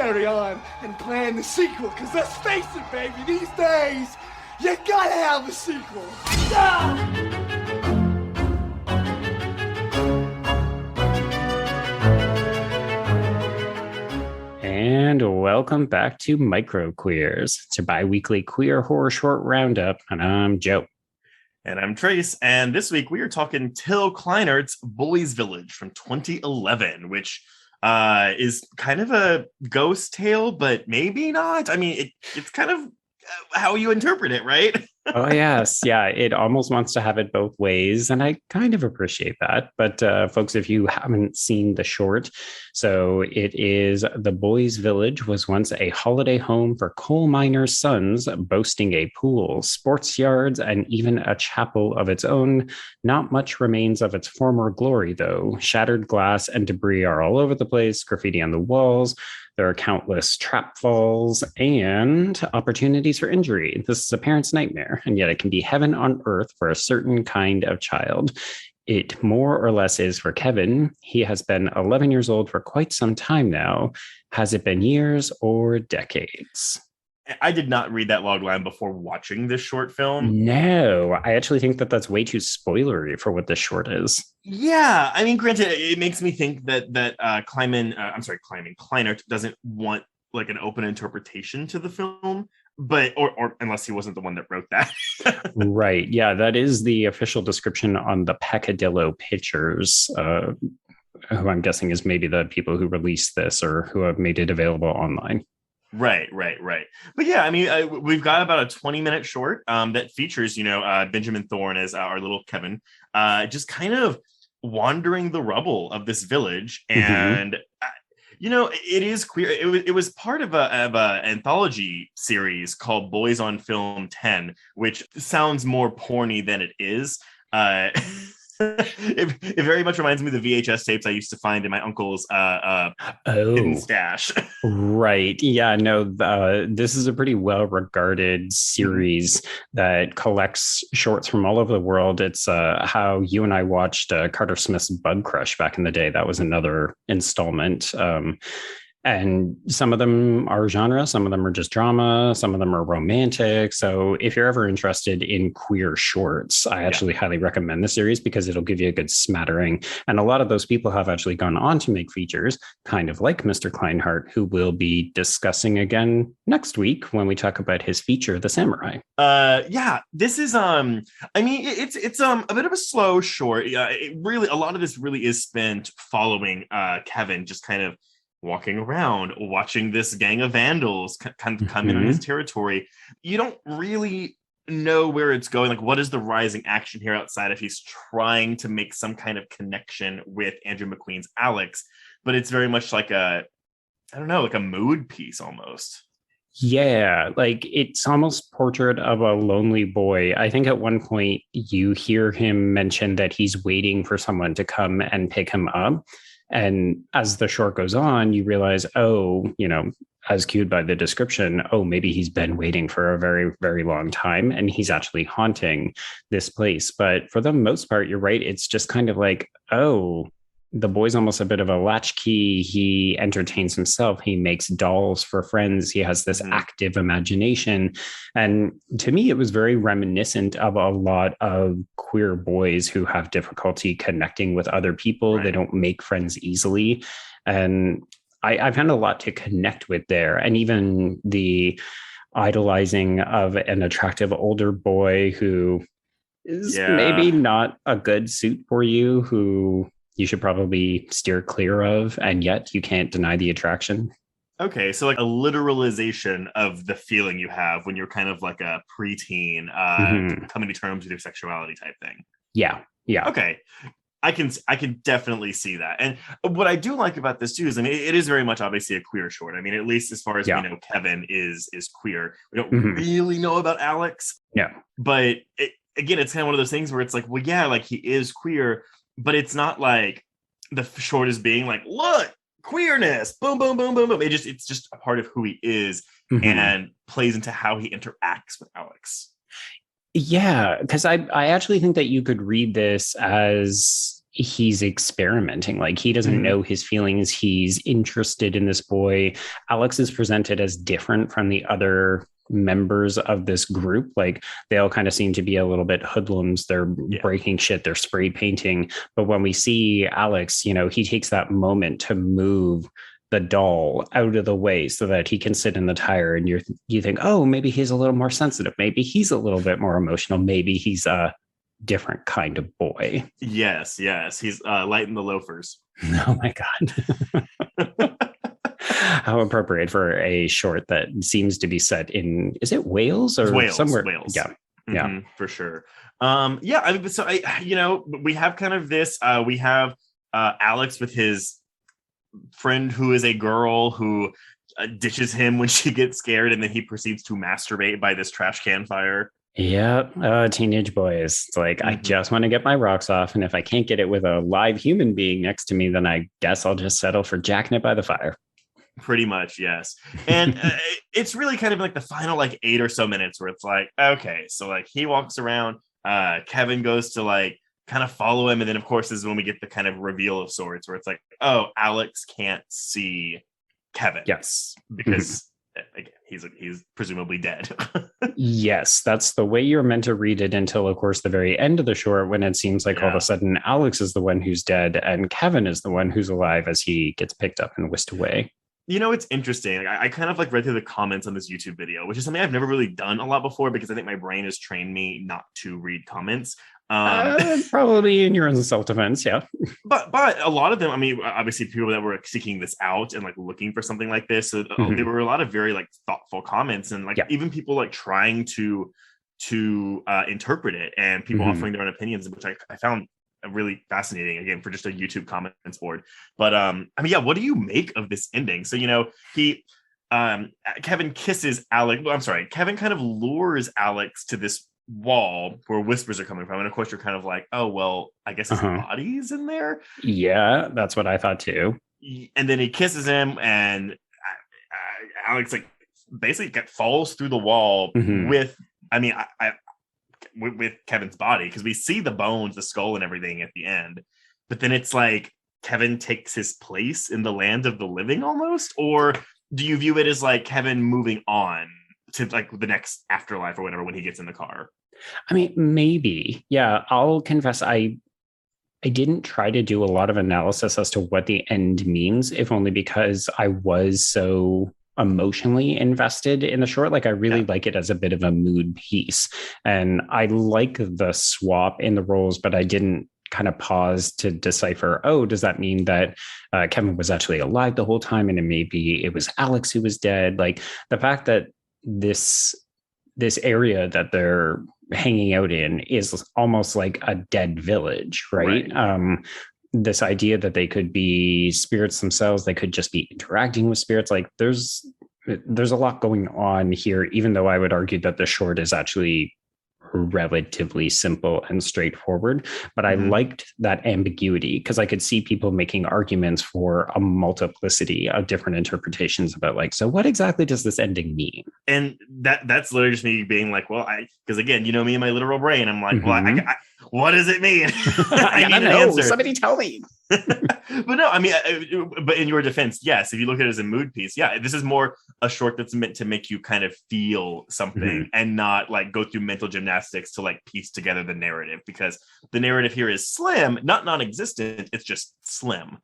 carry on and plan the sequel. Because let's face it, baby, these days, you gotta have a sequel. And welcome back to Micro Queers. It's your bi-weekly queer horror short roundup, and I'm Joe. And I'm Trace, and this week we are talking Till Kleinert's Boys Village from 2011, which is kind of a ghost tale, but maybe not. I mean, it's kind of how you interpret it, right? Oh, yes. Yeah, it almost wants to have it both ways, and I kind of appreciate that. But folks, if you haven't seen the short, so it is The Boys Village was once a holiday home for coal miners' sons, boasting a pool, sports yards, and even a chapel of its own. Not much remains of its former glory, though. Shattered glass and debris are all over the place, graffiti on the walls. There are countless trap falls and opportunities for injury. This is a parent's nightmare, and yet it can be heaven on earth for a certain kind of child. It more or less is for Kevin. He has been 11 years old for quite some time now. Has it been years or decades? I did not read that log line before watching this short film. No, I actually think that that's way too spoilery for what this short is. Yeah, I mean, granted, it makes me think that Kleinert doesn't want like an open interpretation to the film, but or unless he wasn't the one that wrote that. Right. Yeah, that is the official description on the Peccadillo Pictures, who I'm guessing is maybe the people who released this or who have made it available online. Right. But yeah, I mean, we've got about a 20-minute short that features, Benjamin Thorne as our little Kevin, just kind of wandering the rubble of this village. And, it is queer. It was part of an anthology series called Boys on Film 10, which sounds more porny than it is. It very much reminds me of the VHS tapes I used to find in my uncle's hidden stash. Right. Yeah, no, this is a pretty well-regarded series that collects shorts from all over the world. It's how you and I watched Carter Smith's Bug Crush back in the day. That was another installment. And some of them are genre, some of them are just drama, some of them are romantic. So if you're ever interested in queer shorts, I actually highly recommend the series because it'll give you a good smattering. And a lot of those people have actually gone on to make features, kind of like Mr. Kleinhart, who we'll be discussing again next week when we talk about his feature, The Samurai. This is it's a bit of a slow short. It really, a lot of this really is spent following Kevin just kind of walking around, watching this gang of vandals come in on his territory. You don't really know where it's going. Like, what is the rising action here outside if he's trying to make some kind of connection with Andrew McQueen's Alex? But it's very much like a mood piece almost. Yeah, like it's almost portrait of a lonely boy. I think at one point you hear him mention that he's waiting for someone to come and pick him up. And as the short goes on, you realize, as cued by the description, maybe he's been waiting for a very, very long time and he's actually haunting this place. But for the most part, you're right. It's just kind of like, the boy's almost a bit of a latchkey. He entertains himself. He makes dolls for friends. He has this active imagination. And to me, it was very reminiscent of a lot of queer boys who have difficulty connecting with other people. Right. They don't make friends easily. And I found a lot to connect with there. And even the idolizing of an attractive older boy who is maybe not a good suit for you, who you should probably steer clear of, and yet you can't deny the attraction. Okay, so like a literalization of the feeling you have when you're kind of like a preteen coming to terms with your sexuality type thing. Yeah. Okay, I can definitely see that. And what I do like about this too is, I mean, it is very much obviously a queer short. I mean, at least as far as we know, Kevin is queer. We don't really know about Alex. Yeah, but again, it's kind of one of those things where it's like, well, yeah, like he is queer. But it's not like the short is being like, look, queerness, boom, boom, boom, boom, boom. It's just a part of who he is and plays into how he interacts with Alex. Yeah, because I actually think that you could read this as he's experimenting. Like, he doesn't know his feelings. He's interested in this boy. Alex is presented as different from the other members of this group. Like, they all kind of seem to be a little bit hoodlums. They're breaking shit, they're spray painting. But when we see Alex, you know, he takes that moment to move the doll out of the way so that he can sit in the tire, and you think, oh, maybe he's a little more sensitive, maybe he's a little bit more emotional, maybe he's a different kind of boy. Yes, he's lighting the loafers. Oh my god. How appropriate for a short that seems to be set in, is it Wales or Wales, somewhere? Wales. Yeah, for sure. I mean, so you know, we have kind of this. We have Alex with his friend who is a girl who ditches him when she gets scared, and then he proceeds to masturbate by this trash can fire. Yeah, teenage boys. It's like, I just want to get my rocks off, and if I can't get it with a live human being next to me, then I guess I'll just settle for jacking it by the fire. Pretty much, yes. And it's really kind of like the final like 8 or so minutes where it's like, okay, so like he walks around, Kevin goes to like kind of follow him, and then of course this is when we get the kind of reveal of sorts where it's like, oh, Alex can't see Kevin. Yes. Because again, he's presumably dead. Yes, that's the way you're meant to read it until, of course, the very end of the short, when it seems like all of a sudden Alex is the one who's dead and Kevin is the one who's alive as he gets picked up and whisked away. You know, it's interesting. I kind of like read through the comments on this YouTube video, which is something I've never really done a lot before because I think my brain has trained me not to read comments. Probably in your own self-defense, yeah. But a lot of them, I mean, obviously people that were seeking this out and like looking for something like this, so there were a lot of very like thoughtful comments, and like even people like trying to interpret it, and people offering their own opinions, which I found really fascinating, again, for just a YouTube comments board. But I mean, yeah, what do you make of this ending? So, you know, Kevin kisses Alex. Well, I'm sorry, Kevin kind of lures Alex to this wall where whispers are coming from, and of course you're kind of like, oh well, I guess his body's in there. Yeah, that's what I thought too. And then he kisses him, and Alex like basically falls through the wall with, I mean, with Kevin's body, because we see the bones, the skull and everything at the end, but then it's like Kevin takes his place in the land of the living almost. Or do you view it as like Kevin moving on to like the next afterlife or whatever when he gets in the car? I mean, maybe. Yeah, I'll confess I didn't try to do a lot of analysis as to what the end means, if only because I was so emotionally invested in the short. Like, I really like it as a bit of a mood piece, and I like the swap in the roles, but I didn't kind of pause to decipher, oh, does that mean that Kevin was actually alive the whole time, and maybe it was Alex who was dead? Like, the fact that this area that they're hanging out in is almost like a dead village, right? This idea that they could be spirits themselves, they could just be interacting with spirits. Like, there's a lot going on here, even though I would argue that the short is actually relatively simple and straightforward. But I liked that ambiguity, because I could see people making arguments for a multiplicity of different interpretations about, like, so what exactly does this ending mean? And that's literally just me being like, well, because again, you know me and my literal brain, I'm like, well, I what does it mean? I need an answer. Somebody tell me. But no, I mean, but in your defense, yes, if you look at it as a mood piece, yeah, this is more a short that's meant to make you kind of feel something and not like go through mental gymnastics to like piece together the narrative, because the narrative here is slim, not non-existent. It's just slim.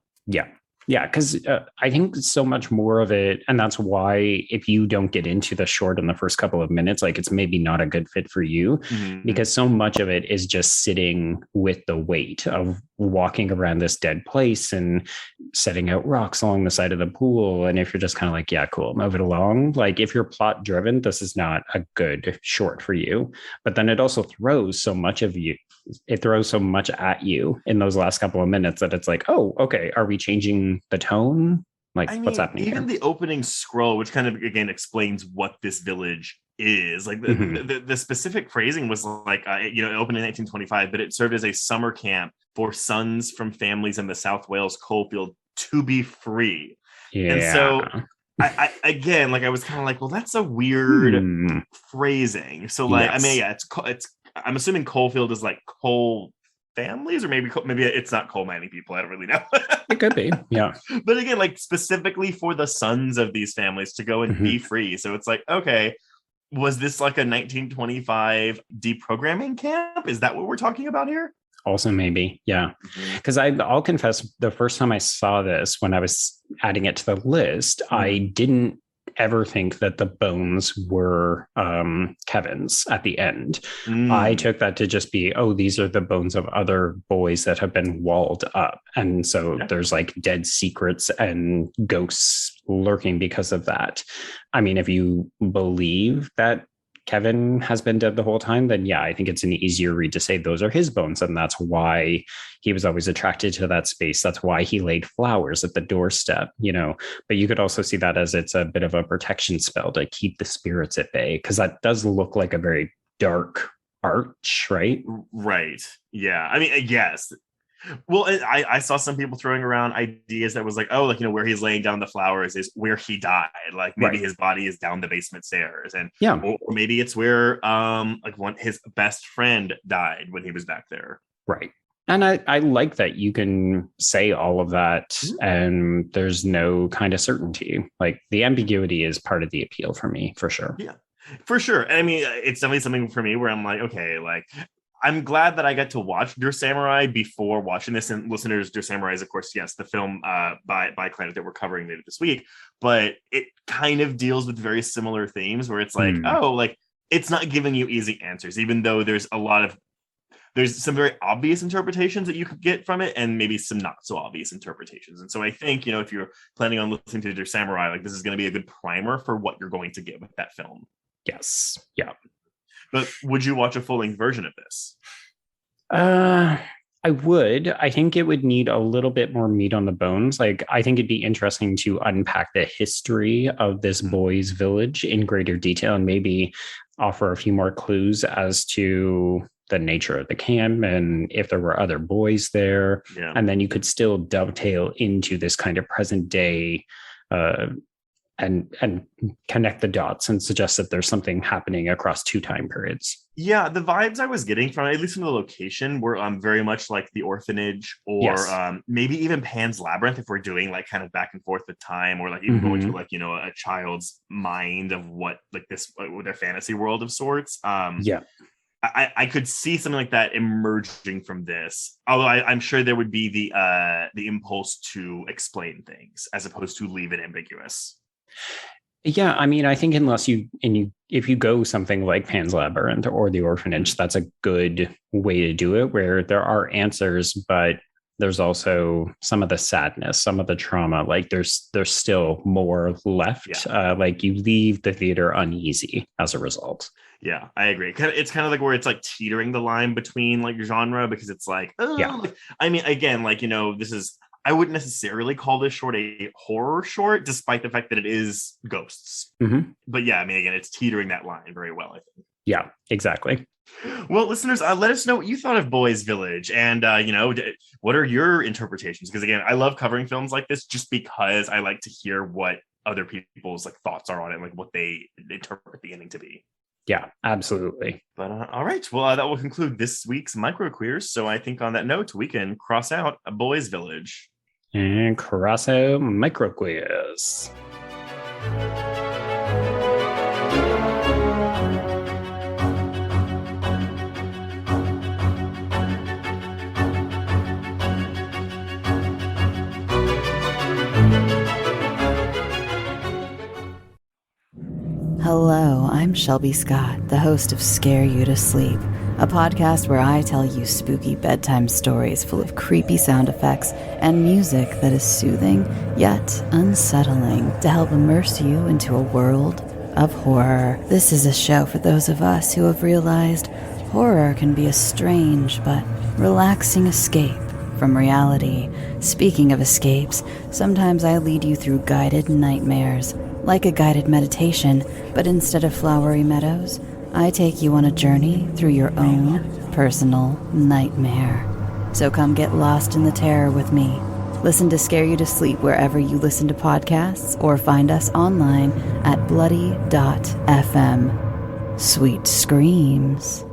Yeah, because I think so much more of it, and that's why if you don't get into the short in the first couple of minutes, like, it's maybe not a good fit for you, because so much of it is just sitting with the weight of walking around this dead place and setting out rocks along the side of the pool. And if you're just kind of like, yeah, cool, move it along. Like, if you're plot driven, this is not a good short for you. But then it also throws so much at you in those last couple of minutes that it's like, oh, okay, are we changing the tone? Like, what's happening even here? The opening scroll, which kind of again explains what this village is, like the specific phrasing was like, it opened in 1925, but it served as a summer camp for sons from families in the South Wales coalfield to be free. And so I again, like, I was kind of like, well, that's a weird phrasing. So like, I mean, yeah, it's I'm assuming coalfield is like coal families, or maybe it's not coal mining people. I don't really know. It could be, yeah. But again, like specifically for the sons of these families to go and be free. So it's like, okay, was this like a 1925 deprogramming camp? Is that what we're talking about here? Also, maybe, yeah. Because I'll confess, the first time I saw this, when I was adding it to the list, I didn't ever think that the bones were Kevin's at the end. I took that to just be, oh, these are the bones of other boys that have been walled up. And so there's like dead secrets and ghosts lurking because of that. I mean, if you believe that Kevin has been dead the whole time, then yeah, I think it's an easier read to say those are his bones. And that's why he was always attracted to that space. That's why he laid flowers at the doorstep, you know. But you could also see that as it's a bit of a protection spell to keep the spirits at bay, because that does look like a very dark arch, right? Right. Yeah. I mean, yes. Well, I saw some people throwing around ideas that was like, oh, like, you know, where he's laying down the flowers is where he died. Like maybe his body is down the basement stairs, and or maybe it's where like his best friend died when he was back there. Right. And I like that you can say all of that and there's no kind of certainty. Like the ambiguity is part of the appeal for me, for sure. Yeah, for sure. I mean, it's definitely something for me where I'm like, okay, like, I'm glad that I got to watch Dear Samurai before watching this. And listeners, Dear Samurai is, of course, yes, the film by Clannad that we're covering later this week. But it kind of deals with very similar themes where it's like, oh, like it's not giving you easy answers, even though there's some very obvious interpretations that you could get from it, and maybe some not so obvious interpretations. And so I think, you know, if you're planning on listening to Dear Samurai, like this is going to be a good primer for what you're going to get with that film. Yes. Yeah. But would you watch a full-length version of this? I would. I think it would need a little bit more meat on the bones. Like, I think it'd be interesting to unpack the history of this boys' village in greater detail and maybe offer a few more clues as to the nature of the camp and if there were other boys there. Yeah. And then you could still dovetail into this kind of present day and connect the dots and suggest that there's something happening across two time periods. Yeah, the vibes I was getting from, at least from the location, were very much like the orphanage, or maybe even Pan's Labyrinth, if we're doing like kind of back and forth with time, or like even going to like, you know, a child's mind of what like this their fantasy world of sorts. I could see something like that emerging from this, although I'm sure there would be the impulse to explain things as opposed to leave it ambiguous. Yeah, I mean, I think if you go something like Pan's Labyrinth or the Orphanage, that's a good way to do it, where there are answers, but there's also some of the sadness, some of the trauma. Like there's still more left. Yeah. Like you leave the theater uneasy as a result. Yeah, I agree. It's kind of like where it's like teetering the line between like genre, because it's like, like, I mean, again, like, you know, I wouldn't necessarily call this short a horror short, despite the fact that it is ghosts. But yeah, I mean, again, it's teetering that line very well, I think. Yeah, exactly. Well, listeners, let us know what you thought of Boys Village, and you know, what are your interpretations? Because again, I love covering films like this just because I like to hear what other people's like thoughts are on it, like what they interpret the ending to be. Yeah, absolutely. But all right, well, that will conclude this week's Microqueers. So I think on that note, we can cross out a Boys Village. And cross out Microqueers. Hello, I'm Shelby Scott, the host of Scare You to Sleep, a podcast where I tell you spooky bedtime stories full of creepy sound effects and music that is soothing yet unsettling to help immerse you into a world of horror. This is a show for those of us who have realized horror can be a strange but relaxing escape from reality. Speaking of escapes, sometimes I lead you through guided nightmares, like a guided meditation, but instead of flowery meadows, I take you on a journey through your own personal nightmare. So come get lost in the terror with me. Listen to Scare You to Sleep wherever you listen to podcasts, or find us online at bloody.fm. Sweet screams.